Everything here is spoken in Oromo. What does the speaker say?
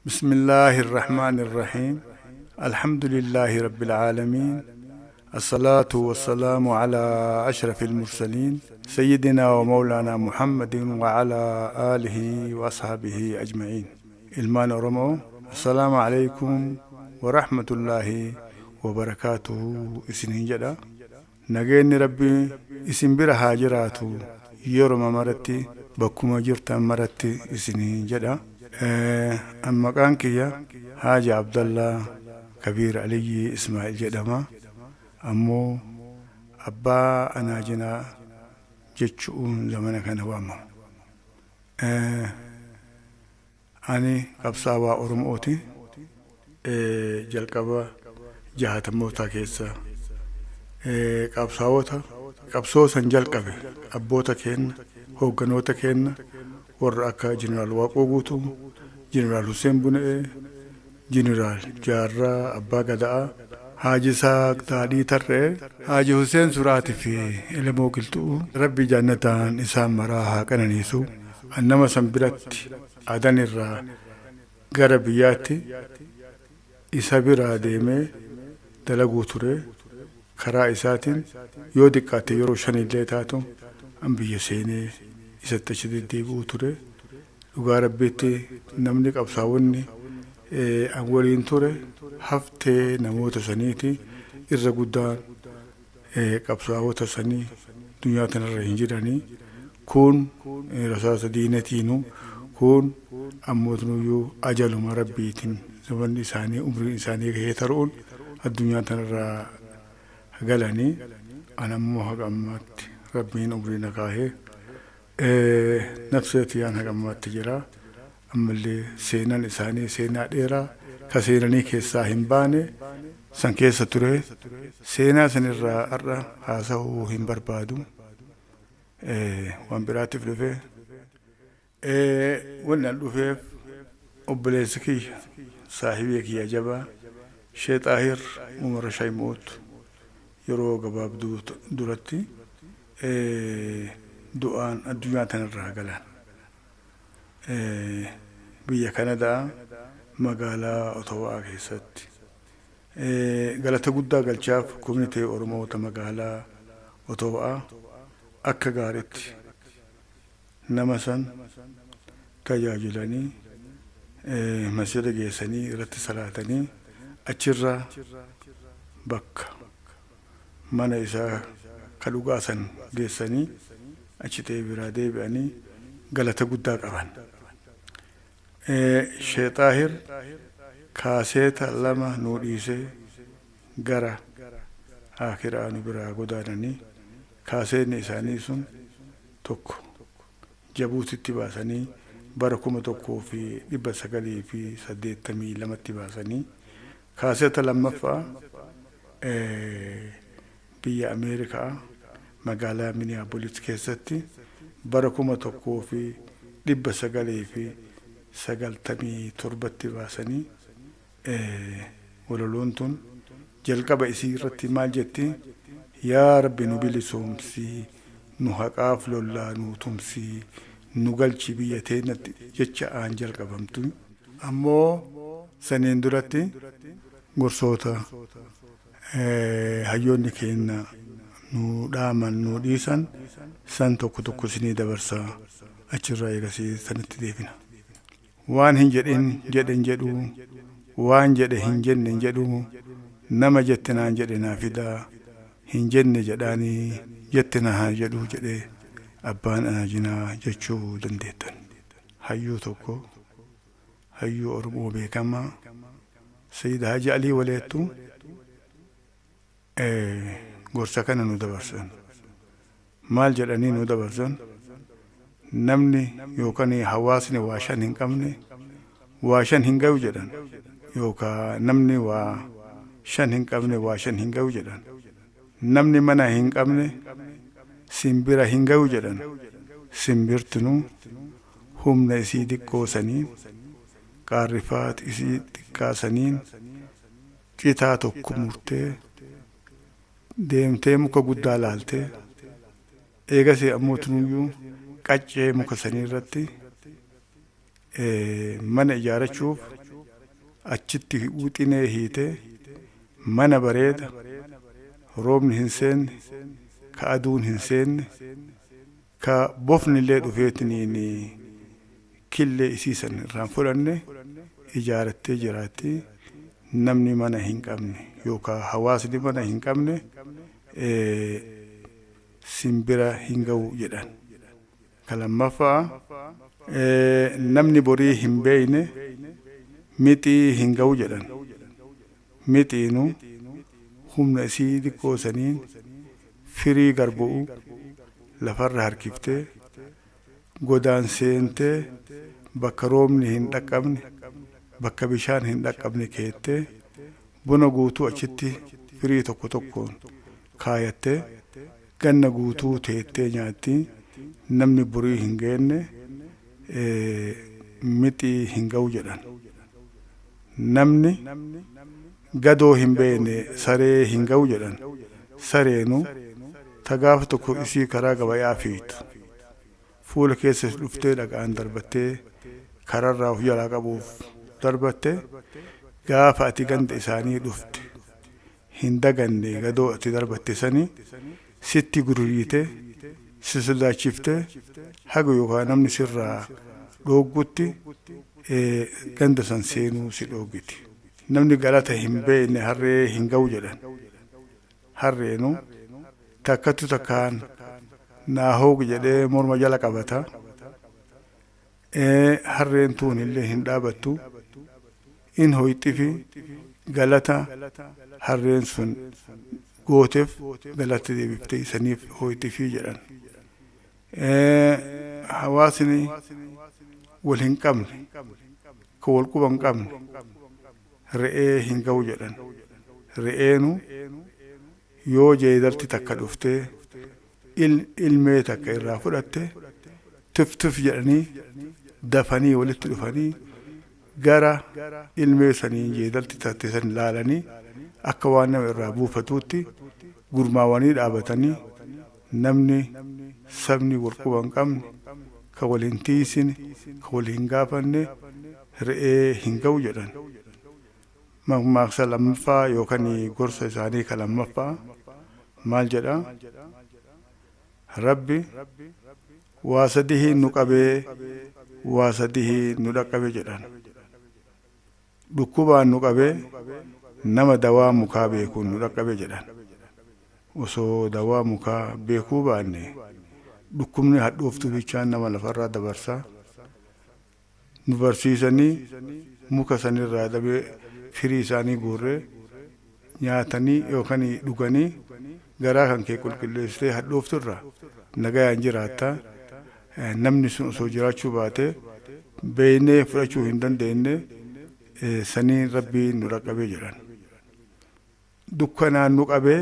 بسم الله الرحمن الرحيم. الحمد لله رب العالمين. الصلاة والسلام على أشرف المرسلين سيدنا ومولانا محمد وعلى آله وأصحابه أجمعين. إلمان رمو، السلام عليكم ورحمة الله وبركاته. إسنين جدا نجين ربي اسم بره هاجراتو يرم مرتي بكما جرت مرتي إسنين جدا. أما كان كيا حاج عبد الله كبير علي إسماعيل جدما أمو أبا أنا جنا جتشؤون زمان كان وامه. أني قبصاوا أورموتي جلقبا جهة موتا كيسا قبصاوتا قبصو سنجلقبه أبوتا كين هوغنوتا كين ورأكا جنرال واقوغوتو جنرال حسين بنئ جنرال جارة أبا قداء حاجي ساق تالي ترى حاجي حسين سراتي في إلمو قلتو ربي جنتان إسام مراها كننيسو أنما سنبرت عدن الرا غربياتي إسابرا ديمي دلقو ترى كرا إساتين يودكاتي يروشاني اللي تاتو أنبي سيني إساتشدي ديبو ترى وغاربيتي نملك أبصاوني أولين ترى هفتة نموت سنيتي إذا قدان أبصاوت سني دنيا تنرهنجراني كون رسالة دينتينو كون أموتنو يو أجل مربيتين زمن إنساني عمر إنساني كهترون الدنيا تنرى قالني أنا موهق أمات ربين عمرنا كاهي نفسيتي أنا كما تجرا أما اللي سينا لساني سينا ديرا كسيناني كيسا همباني سان كيسا توري سينا سنرا أرى هاساو هم بربادو وان براتي فلوفي وانا لوفي أبليسكي صاحبي كي أجابا شي طاهر عمر شي موت يرو قباب دورتي دعان الدنيا تنرها قلان بيا كندا مقالا أطواء كيست قالت قدا قال شاف كوميتي أورمو مقالا أطواء أكا قارت نمسا تجاجلاني مسجد جيساني رت صلاتني أجرا بك من إسا كالوغاسا جيساني أشتى برادة بأني قالت قدا قبان شي طاهر كاسيت لما نوريسي غرا آخر آنو برا قدانني كاسيت نيساني سن توكو جابوت اتباساني بركم توكو في إبا سقلي في سديت تمي لما اتباساني كاسيت لما فا بيا أمريكا مقالا مينيابوليس كيستي بركوما توكو في دب سقالي في سقال تمي تربتي باسني ولولونتون جلقب إسيرتي مال جتي يا ربي نبيلي سومسي نحقاف لولا نوتمسي نقلشي بيتين جتشا آن جلقبمتو أمو سنين درتي غرصوتا هيوني كينا nu dhaaman nu dhiisan san tokko sinii dabarsaa achirraa eegasii sanitti deebina. Waan hin jedhen jedhu waan jedhe hin jenne jedhu nama jette naan jedhe naa fidaa hin jenne jedhaanii jette na haa jedhu jedhe abbaan anaajinaa jechuu dandeettan. Hayyuu tokko hayyuu Oromoo beekamaa Sayyid Haaji Alii Waleettu gorsa kana nu dabarsan maal jedhanii nu dabarsan namni yookaan hawaasni waa shan hin qabne waa shan hin gahu jedhan yookaan namni waa shan hin qabne waa shan hin gahu jedhan namni mana hin qabne simbira hin gahu jedhan simbirtinu humna isii xiqqoosaniin qaarrifaat isii xiqqaasaniin qitaa tokko murtee deemtee muka guddaa laaltee eegasii ammoo qaccee muka sanii irratti mana ijaarachuuf achitti wixinee hiite mana bareeda roobni hin seenne ka aduun hin seenne ka bofni illee dhufeetiniin killee isii san irraan fudhanne ijaarattee jiraatti. Namni mana hin qabne yookaan hawaasni mana hin qabne simbira hin ga'u jedhan. Ka lammaffaa namni borii hin beeyne mixii hin ga'u jedhan. Mixiinu humna isii xiqqoo saniin firii garbu'u lafarra harkiftee godaan seentee bakka roobni hin dhaqqabne bakka bishaan hin dhaqqabne keettee buna guutuu achitti firii tokko tokkoon kaayattee ganna guutuu teettee nyaatti. Namni borii hin geenne mixii hin ga'u jedhan. Namni gadoo hin beekne saree hin ga'u jedhan. Sareenu tagaaf tokko isii karaa gabayaa fiitu fuula keessa dhuftee dhagaan darbattee kararraa of jalaa qabuuf darbatte gaafa ati ganda isaanii dhufte hin daganne gadoo ati darbatte sanii sitti gururiite si sodaachifte haga yookaan namni sirraa dhooggutti ganda san seenuu si dhoogiti. Namni galata hin beekne harree hin ga'u jedhan. Harreenu takkatu takkaan naa hoogu jedhee morma jala qabata. Harreen tuun illee hin dhaabattu. In hoyxi fi galata harreen sun gooteef galata deebiftee isaniif hoyxi fi jedhan. Hawaasni wal hin qabne ka wal quba hin qabne re'ee hin ga'u jedhan. Re'eenu yoo jeedalti takka dhuftee ilmee takka irraa fudhatte tif jedhanii dafanii walitti dhufanii gara ilmee sanii jeedalti taate san laalanii akka waan nama irraa buufatuutti gurmaawanii dhaabatanii namni sabni wal quba hin qabne ka wal hin tiisine ka wal hin gaafanne re'ee hin ga'u jedhan. Mammaaksa lammaffaa yookaan gorsa isaanii ka lammaffaa maal jedha? Rabbi waa sadii nu qabee waa sadii nu dhaqqabe jedhan. Dhukkubaan nu qabee nama dawaa mukaa beekuun nu dhaqqabe jedhan. Osoo dawaa mukaa beekuu baanne dhukkubni hadhooftu bichaan nama lafarraa dabarsa. Nu barsiisanii muka sanirraa dabee firii isaanii guurree nyaatanii yookaan dhuganii garaa kan kee qulqulleessitee hadhoofturra nagayaan jiraata. Namni sun osoo jiraachuu baate beeynee fudhachuu hin dandeenye sanii rabbiin nu dhaqqabee jedhan. Dukkanaan nu qabee